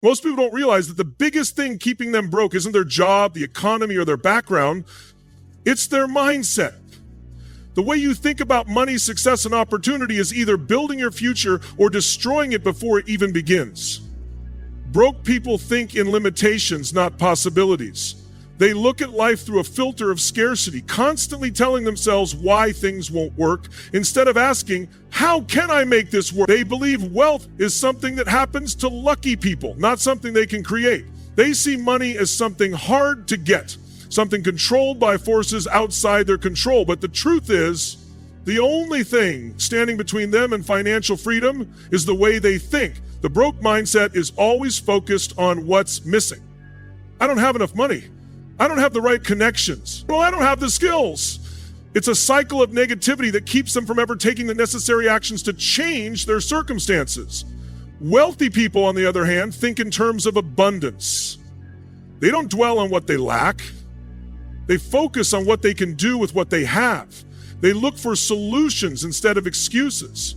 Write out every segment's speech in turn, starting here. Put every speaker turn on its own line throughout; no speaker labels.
Most people don't realize that the biggest thing keeping them broke isn't their job, the economy, or their background. It's their mindset. The way you think about money, success, and opportunity is either building your future or destroying it before it even begins. Broke people think in limitations, not possibilities. They look at life through a filter of scarcity, constantly telling themselves why things won't work, instead of asking, how can I make this work? They believe wealth is something that happens to lucky people, not something they can create. They see money as something hard to get, something controlled by forces outside their control. But the truth is, the only thing standing between them and financial freedom is the way they think. The broke mindset is always focused on what's missing. I don't have enough money. I don't have the right connections. Well, I don't have the skills. It's a cycle of negativity that keeps them from ever taking the necessary actions to change their circumstances. Wealthy people, on the other hand, think in terms of abundance. They don't dwell on what they lack. They focus on what they can do with what they have. They look for solutions instead of excuses.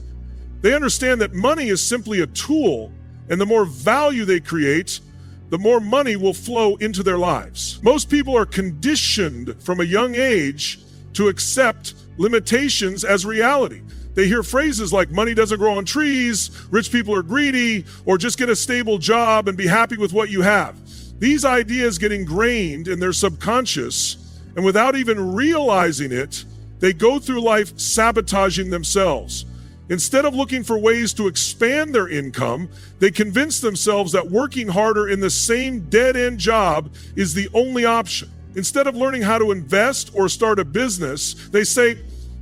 They understand that money is simply a tool, and the more value they create, the more money will flow into their lives. Most people are conditioned from a young age to accept limitations as reality. They hear phrases like money doesn't grow on trees, rich people are greedy, or just get a stable job and be happy with what you have. These ideas get ingrained in their subconscious, and without even realizing it, they go through life sabotaging themselves. Instead of looking for ways to expand their income, they convince themselves that working harder in the same dead-end job is the only option. Instead of learning how to invest or start a business, they say,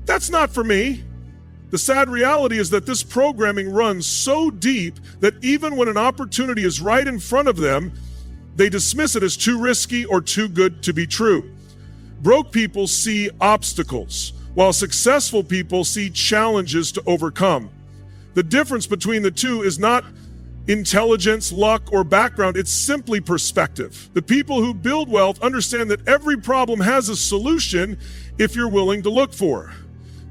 that's not for me. The sad reality is that this programming runs so deep that even when an opportunity is right in front of them, they dismiss it as too risky or too good to be true. Broke people see obstacles, while successful people see challenges to overcome. The difference between the two is not intelligence, luck, or background, it's simply perspective. The people who build wealth understand that every problem has a solution if you're willing to look for it.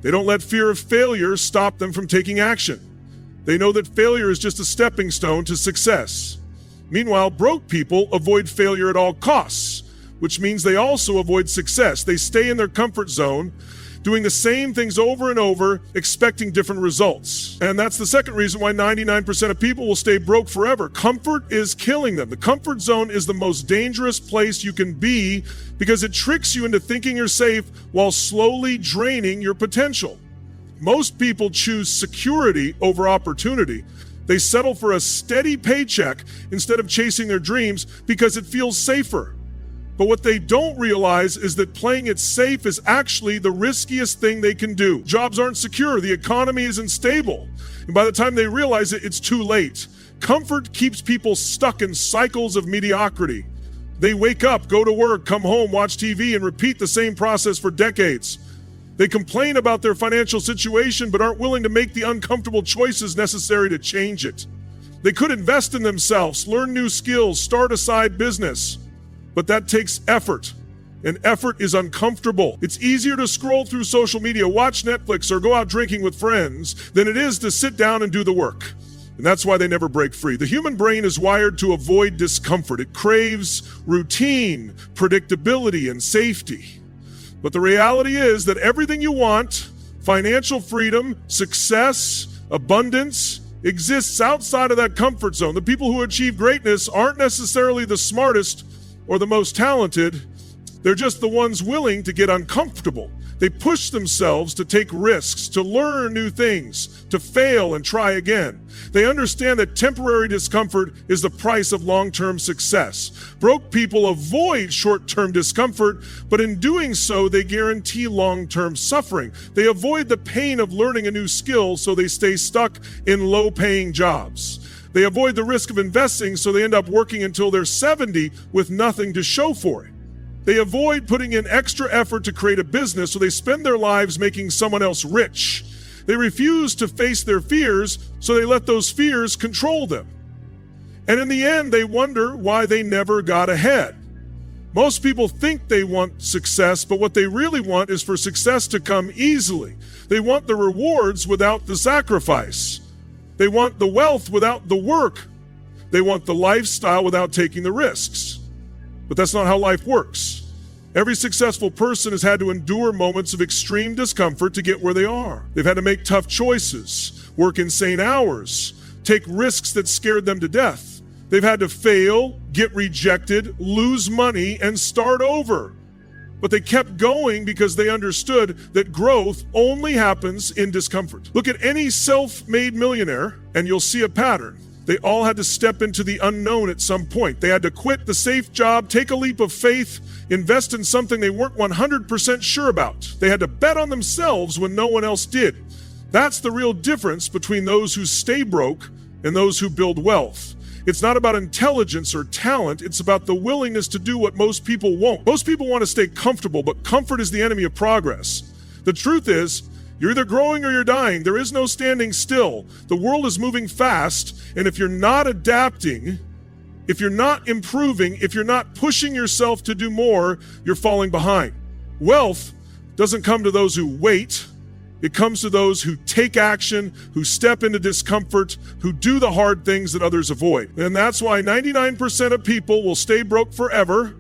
They don't let fear of failure stop them from taking action. They know that failure is just a stepping stone to success. Meanwhile, broke people avoid failure at all costs, which means they also avoid success. They stay in their comfort zone, doing the same things over and over, expecting different results. And that's the second reason why 99% of people will stay broke forever. Comfort is killing them. The comfort zone is the most dangerous place you can be because it tricks you into thinking you're safe while slowly draining your potential. Most people choose security over opportunity. They settle for a steady paycheck instead of chasing their dreams because it feels safer. But what they don't realize is that playing it safe is actually the riskiest thing they can do. Jobs aren't secure, the economy isn't stable, and by the time they realize it, it's too late. Comfort keeps people stuck in cycles of mediocrity. They wake up, go to work, come home, watch TV, and repeat the same process for decades. They complain about their financial situation but aren't willing to make the uncomfortable choices necessary to change it. They could invest in themselves, learn new skills, start a side business. But that takes effort, and effort is uncomfortable. It's easier to scroll through social media, watch Netflix, or go out drinking with friends than it is to sit down and do the work. And that's why they never break free. The human brain is wired to avoid discomfort. It craves routine, predictability, and safety. But the reality is that everything you want, financial freedom, success, abundance, exists outside of that comfort zone. The people who achieve greatness aren't necessarily the smartest or the most talented. They're just the ones willing to get uncomfortable. They push themselves to take risks, to learn new things, to fail and try again. They understand that temporary discomfort is the price of long-term success. Broke people avoid short-term discomfort, but in doing so, they guarantee long-term suffering. They avoid the pain of learning a new skill, so they stay stuck in low-paying jobs. They avoid the risk of investing, so they end up working until they're 70 with nothing to show for it. They avoid putting in extra effort to create a business, so they spend their lives making someone else rich. They refuse to face their fears, so they let those fears control them. And in the end, they wonder why they never got ahead. Most people think they want success, but what they really want is for success to come easily. They want the rewards without the sacrifice. They want the wealth without the work. They want the lifestyle without taking the risks. But that's not how life works. Every successful person has had to endure moments of extreme discomfort to get where they are. They've had to make tough choices, work insane hours, take risks that scared them to death. They've had to fail, get rejected, lose money, and start over. But they kept going because they understood that growth only happens in discomfort. Look at any self-made millionaire, and you'll see a pattern. They all had to step into the unknown at some point. They had to quit the safe job, take a leap of faith, invest in something they weren't 100% sure about. They had to bet on themselves when no one else did. That's the real difference between those who stay broke and those who build wealth. It's not about intelligence or talent. It's about the willingness to do what most people won't. Most people want to stay comfortable, but comfort is the enemy of progress. The truth is, you're either growing or you're dying. There is no standing still. The world is moving fast, and if you're not adapting, if you're not improving, if you're not pushing yourself to do more, you're falling behind. Wealth doesn't come to those who wait. It comes to those who take action, who step into discomfort, who do the hard things that others avoid. And that's why 99% of people will stay broke forever.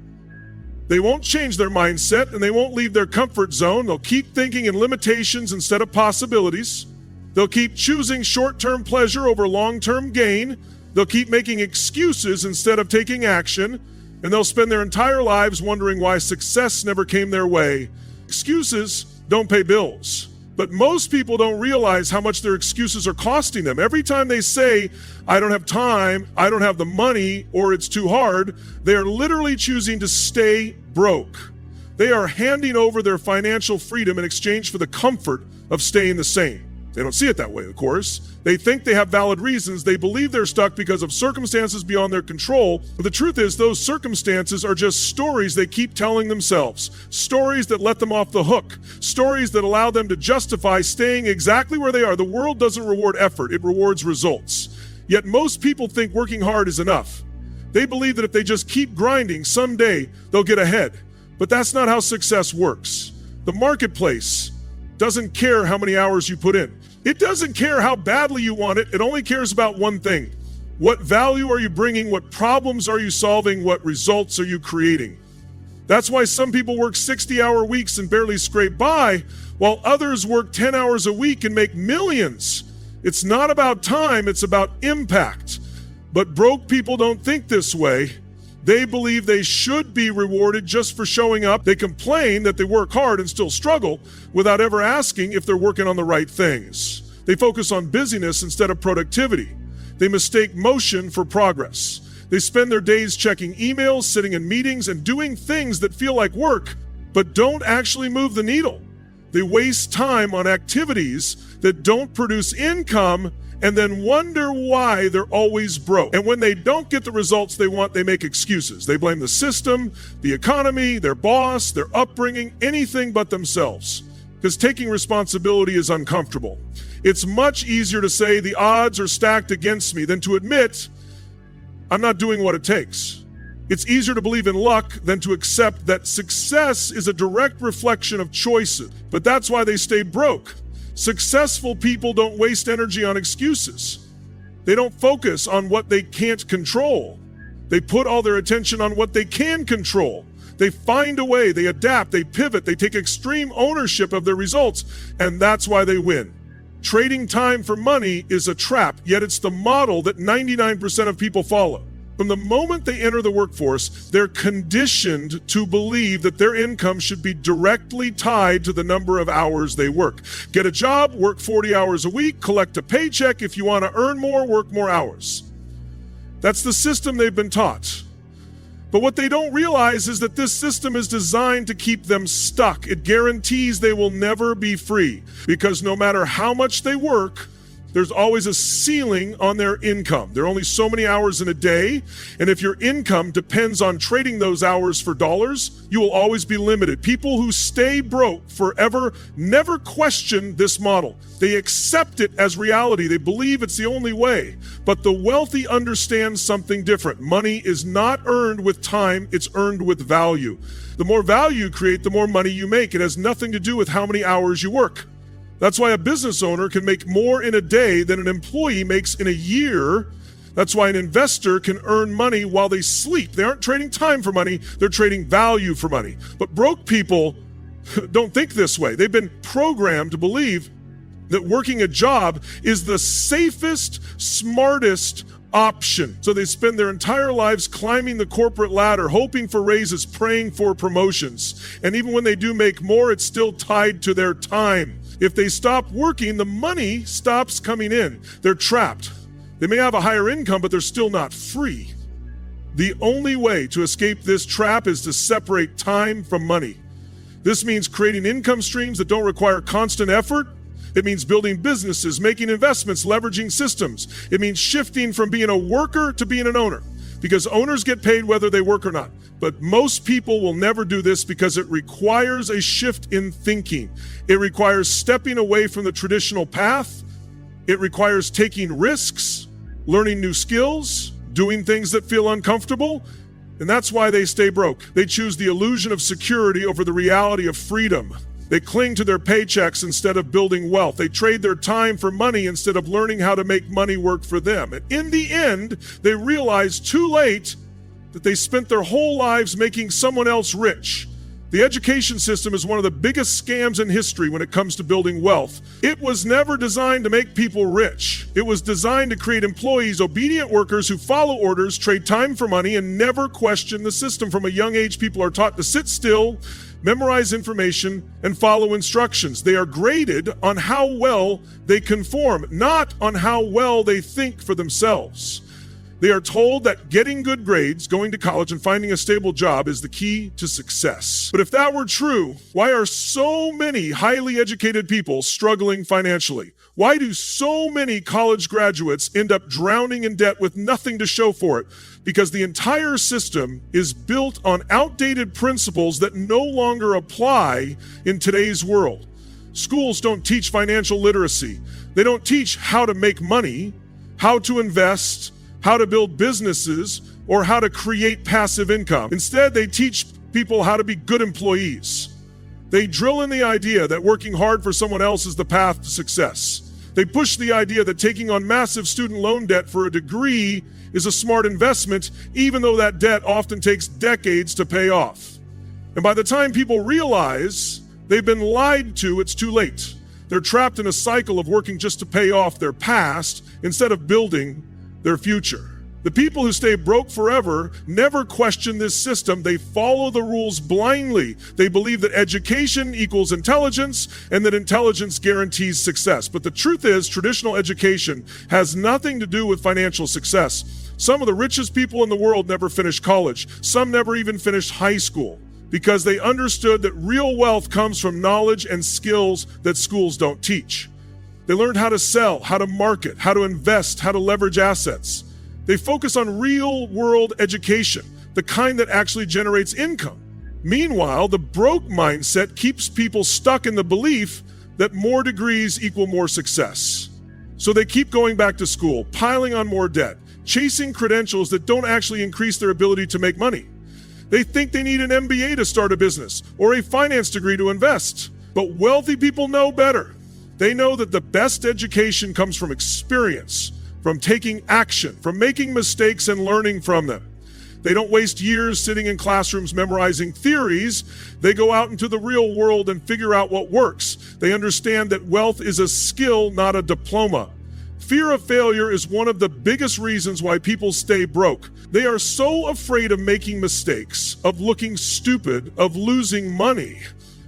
They won't change their mindset, and they won't leave their comfort zone. They'll keep thinking in limitations instead of possibilities. They'll keep choosing short-term pleasure over long-term gain. They'll keep making excuses instead of taking action. And they'll spend their entire lives wondering why success never came their way. Excuses don't pay bills. But most people don't realize how much their excuses are costing them. Every time they say, I don't have time, I don't have the money, or it's too hard, they are literally choosing to stay broke. They are handing over their financial freedom in exchange for the comfort of staying the same. They don't see it that way, of course. They think they have valid reasons. They believe they're stuck because of circumstances beyond their control. But the truth is, those circumstances are just stories they keep telling themselves. Stories that let them off the hook. Stories that allow them to justify staying exactly where they are. The world doesn't reward effort, it rewards results. Yet most people think working hard is enough. They believe that if they just keep grinding, someday they'll get ahead. But that's not how success works. The marketplace doesn't care how many hours you put in. It doesn't care how badly you want it. It only cares about one thing. What value are you bringing? What problems are you solving? What results are you creating? That's why some people work 60-hour weeks and barely scrape by, while others work 10 hours a week and make millions. It's not about time, it's about impact. But broke people don't think this way. They believe they should be rewarded just for showing up. They complain that they work hard and still struggle without ever asking if they're working on the right things. They focus on busyness instead of productivity. They mistake motion for progress. They spend their days checking emails, sitting in meetings, and doing things that feel like work, but don't actually move the needle. They waste time on activities that don't produce income and then wonder why they're always broke. And when they don't get the results they want, they make excuses. They blame the system, the economy, their boss, their upbringing, anything but themselves. Because taking responsibility is uncomfortable. It's much easier to say the odds are stacked against me than to admit I'm not doing what it takes. It's easier to believe in luck than to accept that success is a direct reflection of choices. But that's why they stay broke. Successful people don't waste energy on excuses. They don't focus on what they can't control. They put all their attention on what they can control. They find a way, they adapt, they pivot, they take extreme ownership of their results, and that's why they win. Trading time for money is a trap, yet it's the model that 99% of people follow. From the moment they enter the workforce, they're conditioned to believe that their income should be directly tied to the number of hours they work. Get a job, work 40 hours a week, collect a paycheck. If you want to earn more, work more hours. That's the system they've been taught. But what they don't realize is that this system is designed to keep them stuck. It guarantees they will never be free, because no matter how much they work, there's always a ceiling on their income. There are only so many hours in a day, and if your income depends on trading those hours for dollars, you will always be limited. People who stay broke forever never question this model. They accept it as reality. They believe it's the only way. But the wealthy understand something different. Money is not earned with time, it's earned with value. The more value you create, the more money you make. It has nothing to do with how many hours you work. That's why a business owner can make more in a day than an employee makes in a year, That's why an investor can earn money while they sleep. They aren't trading time for money, they're trading value for money. But broke people don't think this way. They've been programmed to believe that working a job is the safest, smartest option. So they spend their entire lives climbing the corporate ladder, hoping for raises, praying for promotions. And even when they do make more, it's still tied to their time. If they stop working, the money stops coming in. They're trapped. They may have a higher income, but they're still not free. The only way to escape this trap is to separate time from money. This means creating income streams that don't require constant effort. It means building businesses, making investments, leveraging systems. It means shifting from being a worker to being an owner, because owners get paid whether they work or not. But most people will never do this because it requires a shift in thinking. It requires stepping away from the traditional path. It requires taking risks, learning new skills, doing things that feel uncomfortable. And that's why they stay broke. They choose the illusion of security over the reality of freedom. They cling to their paychecks instead of building wealth. They trade their time for money instead of learning how to make money work for them. And in the end, they realize too late that they spent their whole lives making someone else rich. The education system is one of the biggest scams in history when it comes to building wealth. It was never designed to make people rich. It was designed to create employees, obedient workers who follow orders, trade time for money, and never question the system. From a young age, people are taught to sit still, memorize information, and follow instructions. They are graded on how well they conform, not on how well they think for themselves. They are told that getting good grades, going to college, and finding a stable job is the key to success. But if that were true, why are so many highly educated people struggling financially? Why do so many college graduates end up drowning in debt with nothing to show for it? Because the entire system is built on outdated principles that no longer apply in today's world. Schools don't teach financial literacy. They don't teach how to make money, how to invest, how to build businesses, or how to create passive income. Instead, they teach people how to be good employees. They drill in the idea that working hard for someone else is the path to success. They push the idea that taking on massive student loan debt for a degree is a smart investment, even though that debt often takes decades to pay off. And by the time people realize they've been lied to, it's too late. They're trapped in a cycle of working just to pay off their past instead of building their future. The people who stay broke forever never question this system. They follow the rules blindly. They believe that education equals intelligence and that intelligence guarantees success. But the truth is, traditional education has nothing to do with financial success. Some of the richest people in the world never finished college. Some never even finished high school, because they understood that real wealth comes from knowledge and skills that schools don't teach. They learned how to sell, how to market, how to invest, how to leverage assets. They focus on real-world education, the kind that actually generates income. Meanwhile, the broke mindset keeps people stuck in the belief that more degrees equal more success. So they keep going back to school, piling on more debt, chasing credentials that don't actually increase their ability to make money. They think they need an MBA to start a business or a finance degree to invest. But wealthy people know better. They know that the best education comes from experience, from taking action, from making mistakes and learning from them. They don't waste years sitting in classrooms memorizing theories. They go out into the real world and figure out what works. They understand that wealth is a skill, not a diploma. Fear of failure is one of the biggest reasons why people stay broke. They are so afraid of making mistakes, of looking stupid, of losing money,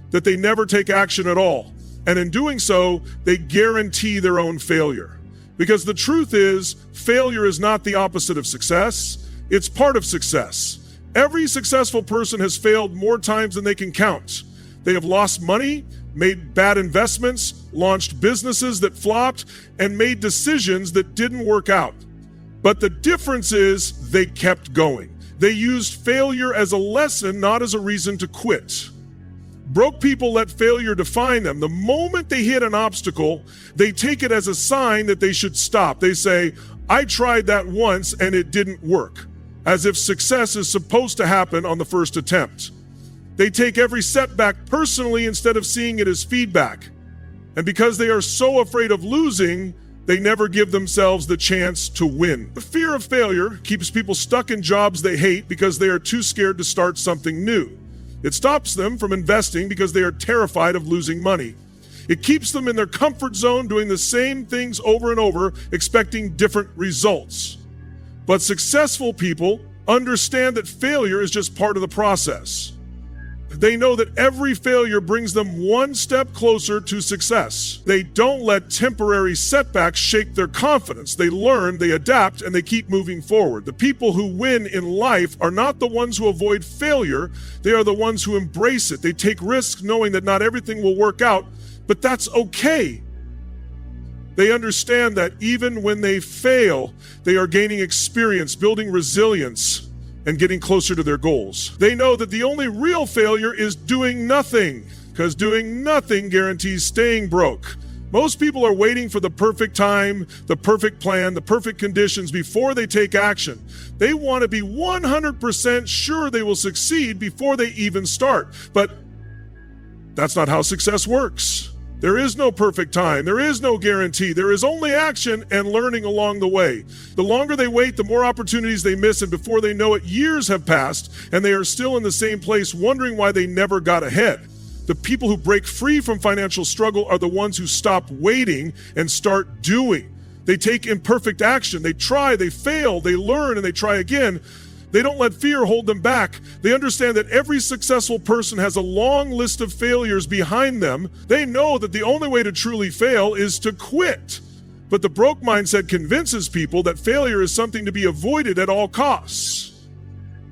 that they never take action at all. And in doing so, they guarantee their own failure. Because the truth is, failure is not the opposite of success. It's part of success. Every successful person has failed more times than they can count. They have lost money, made bad investments, launched businesses that flopped, and made decisions that didn't work out. But the difference is they kept going. They used failure as a lesson, not as a reason to quit. Broke people let failure define them. The moment they hit an obstacle, they take it as a sign that they should stop. They say, I tried that once and it didn't work, as if success is supposed to happen on the first attempt. They take every setback personally instead of seeing it as feedback. And because they are so afraid of losing, They never give themselves the chance to win. The fear of failure keeps people stuck in jobs they hate because they are too scared to start something new. It stops them from investing because they are terrified of losing money. It keeps them in their comfort zone doing the same things over and over, expecting different results. But successful people understand that failure is just part of the process. They know that every failure brings them one step closer to success. They don't let temporary setbacks shake their confidence. They learn, they adapt, and they keep moving forward. The people who win in life are not the ones who avoid failure. They are the ones who embrace it. They take risks knowing that not everything will work out, but that's okay. They understand that even when they fail, they are gaining experience, building resilience, and getting closer to their goals. They know that the only real failure is doing nothing, because doing nothing guarantees staying broke. Most people are waiting for the perfect time, the perfect plan, the perfect conditions before they take action. They want to be 100% sure they will succeed before they even start. But that's not how success works. There is no perfect time. There is no guarantee. There is only action and learning along the way. The longer they wait, the more opportunities they miss, and before they know it, years have passed, and they are still in the same place wondering why they never got ahead. The people who break free from financial struggle are the ones who stop waiting and start doing. They take imperfect action. They try, they fail, they learn, and they try again. They don't let fear hold them back. They understand that every successful person has a long list of failures behind them. They know that the only way to truly fail is to quit. But the broke mindset convinces people that failure is something to be avoided at all costs.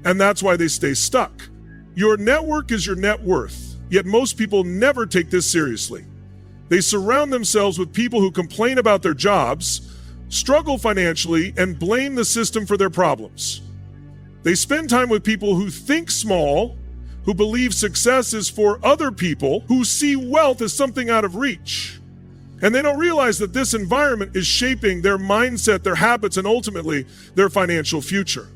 And that's why they stay stuck. Your network is your net worth, yet most people never take this seriously. They surround themselves with people who complain about their jobs, struggle financially, and blame the system for their problems. They spend time with people who think small, who believe success is for other people, who see wealth as something out of reach. And they don't realize that this environment is shaping their mindset, their habits, and ultimately their financial future.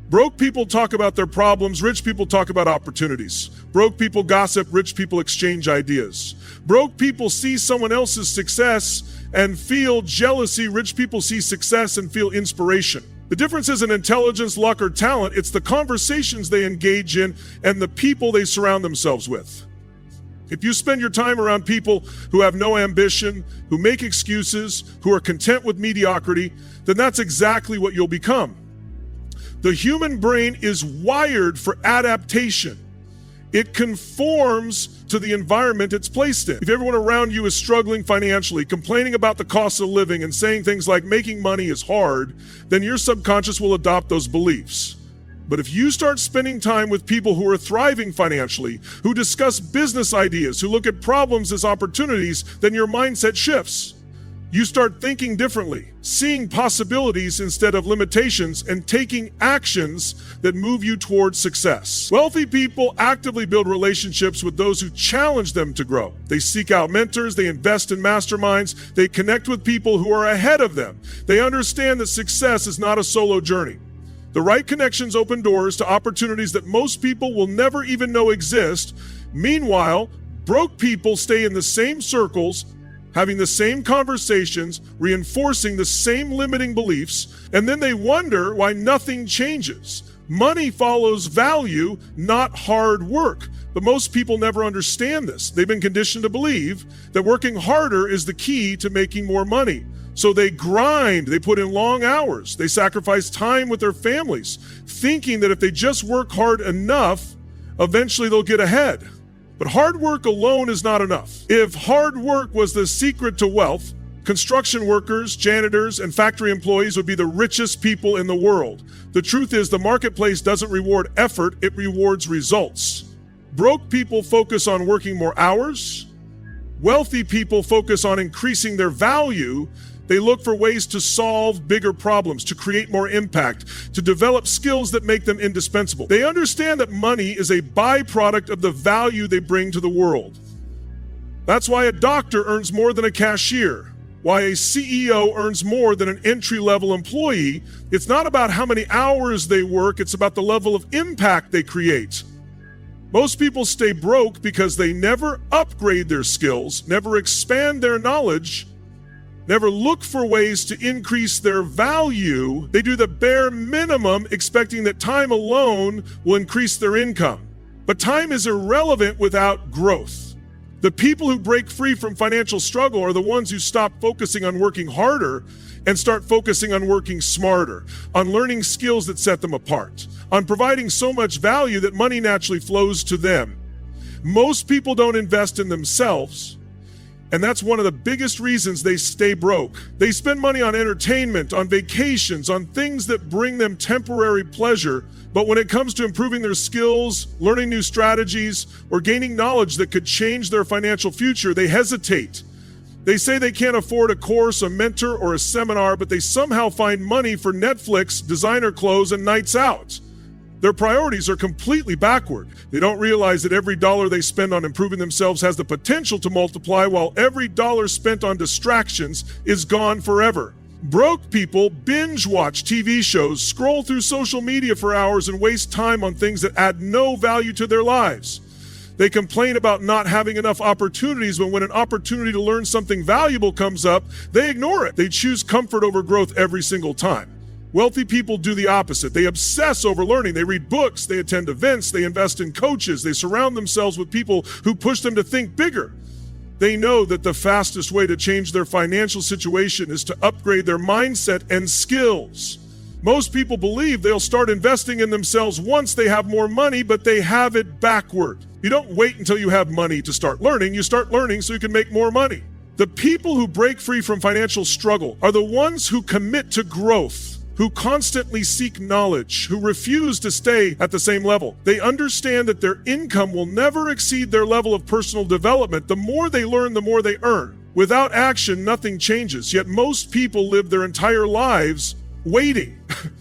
Broke people talk about their problems, rich people talk about opportunities. Broke people gossip, rich people exchange ideas. Broke people see someone else's success and feel jealousy, rich people see success and feel inspiration. The difference isn't intelligence, luck, or talent. It's the conversations they engage in and the people they surround themselves with. If you spend your time around people who have no ambition, who make excuses, who are content with mediocrity, then that's exactly what you'll become. The human brain is wired for adaptation. It conforms to the environment it's placed in. If everyone around you is struggling financially, complaining about the cost of living, and saying things like making money is hard, then your subconscious will adopt those beliefs. But if you start spending time with people who are thriving financially, who discuss business ideas, who look at problems as opportunities, then your mindset shifts. You start thinking differently, seeing possibilities instead of limitations, and taking actions that move you towards success. Wealthy people actively build relationships with those who challenge them to grow. They seek out mentors, they invest in masterminds, they connect with people who are ahead of them. They understand that success is not a solo journey. The right connections open doors to opportunities that most people will never even know exist. Meanwhile, broke people stay in the same circles, having the same conversations, reinforcing the same limiting beliefs, and then they wonder why nothing changes. Money follows value, not hard work. But most people never understand this. They've been conditioned to believe that working harder is the key to making more money. So they grind, they put in long hours, they sacrifice time with their families, thinking that if they just work hard enough, eventually they'll get ahead. But hard work alone is not enough. If hard work was the secret to wealth, construction workers, janitors, and factory employees would be the richest people in the world. The truth is, the marketplace doesn't reward effort, it rewards results. Broke people focus on working more hours. Wealthy people focus on increasing their value. They look for ways to solve bigger problems, to create more impact, to develop skills that make them indispensable. They understand that money is a byproduct of the value they bring to the world. That's why a doctor earns more than a cashier, why a CEO earns more than an entry-level employee. It's not about how many hours they work, it's about the level of impact they create. Most people stay broke because they never upgrade their skills, never expand their knowledge, never look for ways to increase their value. They do the bare minimum, expecting that time alone will increase their income. But time is irrelevant without growth. The people who break free from financial struggle are the ones who stop focusing on working harder and start focusing on working smarter, on learning skills that set them apart, on providing so much value that money naturally flows to them. Most people don't invest in themselves, and that's one of the biggest reasons they stay broke. They spend money on entertainment, on vacations, on things that bring them temporary pleasure, but when it comes to improving their skills, learning new strategies, or gaining knowledge that could change their financial future, they hesitate. They say they can't afford a course, a mentor, or a seminar, but they somehow find money for Netflix, designer clothes, and nights out. Their priorities are completely backward. They don't realize that every dollar they spend on improving themselves has the potential to multiply, while every dollar spent on distractions is gone forever. Broke people binge watch TV shows, scroll through social media for hours, and waste time on things that add no value to their lives. They complain about not having enough opportunities, but when an opportunity to learn something valuable comes up, they ignore it. They choose comfort over growth every single time. Wealthy people do the opposite. They obsess over learning. They read books, they attend events, they invest in coaches, they surround themselves with people who push them to think bigger. They know that the fastest way to change their financial situation is to upgrade their mindset and skills. Most people believe they'll start investing in themselves once they have more money, but they have it backward. You don't wait until you have money to start learning. You start learning so you can make more money. The people who break free from financial struggle are the ones who commit to growth, who constantly seek knowledge, who refuse to stay at the same level. They understand that their income will never exceed their level of personal development. The more they learn, the more they earn. Without action, nothing changes. Yet most people live their entire lives waiting.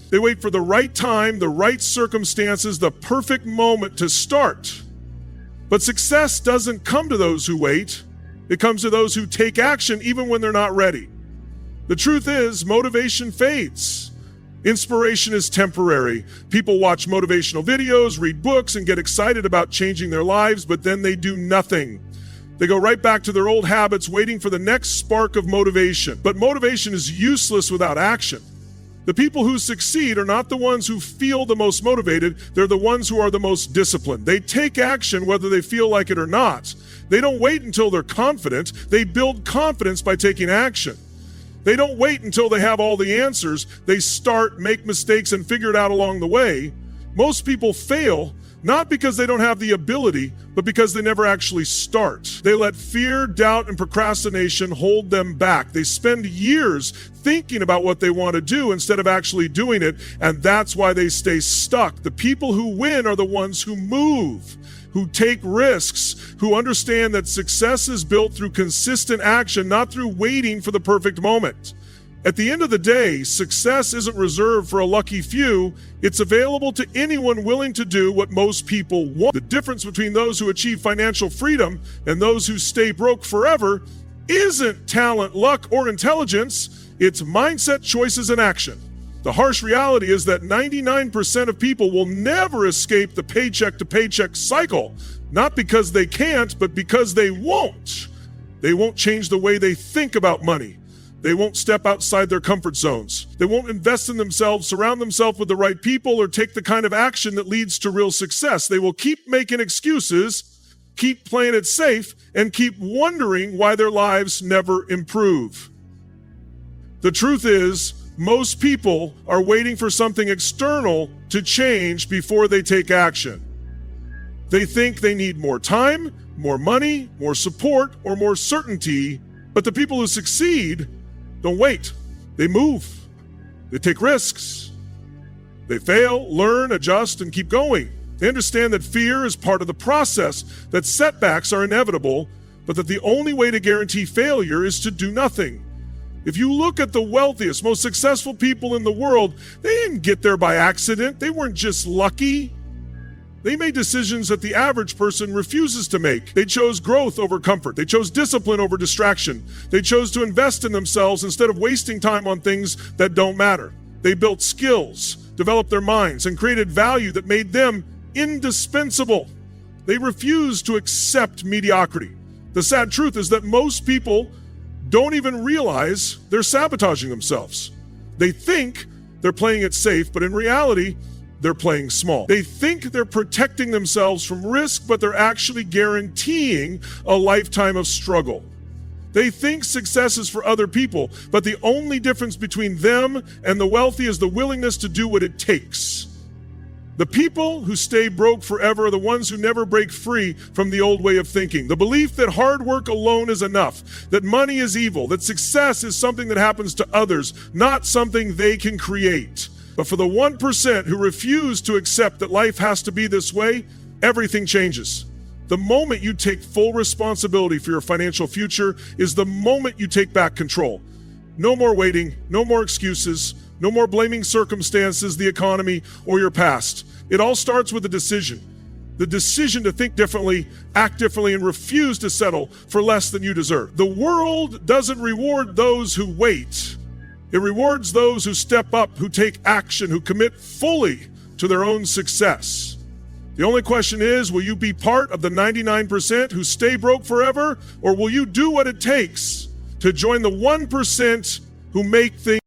They wait for the right time, the right circumstances, the perfect moment to start. But success doesn't come to those who wait. It comes to those who take action even when they're not ready. The truth is, motivation fades. Inspiration is temporary. People watch motivational videos, read books, and get excited about changing their lives, but then they do nothing. They go right back to their old habits, waiting for the next spark of motivation. But motivation is useless without action. The people who succeed are not the ones who feel the most motivated. They're the ones who are the most disciplined. They take action whether they feel like it or not. They don't wait until they're confident. They build confidence by taking action. They don't wait until they have all the answers. They start, make mistakes, and figure it out along the way. Most people fail, not because they don't have the ability, but because they never actually start. They let fear, doubt, and procrastination hold them back. They spend years thinking about what they want to do instead of actually doing it, and that's why they stay stuck. The people who win are the ones who move, who take risks, who understand that success is built through consistent action, not through waiting for the perfect moment. At the end of the day, success isn't reserved for a lucky few. It's available to anyone willing to do what most people want. The difference between those who achieve financial freedom and those who stay broke forever isn't talent, luck, or intelligence. It's mindset, choices, and action. The harsh reality is that 99% of people will never escape the paycheck-to-paycheck cycle, not because they can't, but because they won't. They won't change the way they think about money. They won't step outside their comfort zones. They won't invest in themselves, surround themselves with the right people, or take the kind of action that leads to real success. They will keep making excuses, keep playing it safe, and keep wondering why their lives never improve. The truth is, most people are waiting for something external to change before they take action. They think they need more time, more money, more support, or more certainty, but the people who succeed don't wait. They move. They take risks. They fail, learn, adjust, and keep going. They understand that fear is part of the process, that setbacks are inevitable, but that the only way to guarantee failure is to do nothing. If you look at the wealthiest, most successful people in the world, they didn't get there by accident. They weren't just lucky. They made decisions that the average person refuses to make. They chose growth over comfort. They chose discipline over distraction. They chose to invest in themselves instead of wasting time on things that don't matter. They built skills, developed their minds, and created value that made them indispensable. They refused to accept mediocrity. The sad truth is that most people don't even realize they're sabotaging themselves. They think they're playing it safe, but in reality, they're playing small. They think they're protecting themselves from risk, but they're actually guaranteeing a lifetime of struggle. They think success is for other people, but the only difference between them and the wealthy is the willingness to do what it takes. The people who stay broke forever are the ones who never break free from the old way of thinking. The belief that hard work alone is enough, that money is evil, that success is something that happens to others, not something they can create. But for the 1% who refuse to accept that life has to be this way, everything changes. The moment you take full responsibility for your financial future is the moment you take back control. No more waiting, no more excuses, no more blaming circumstances, the economy, or your past. It all starts with a decision. The decision to think differently, act differently, and refuse to settle for less than you deserve. The world doesn't reward those who wait. It rewards those who step up, who take action, who commit fully to their own success. The only question is, will you be part of the 99% who stay broke forever, or will you do what it takes to join the 1% who make things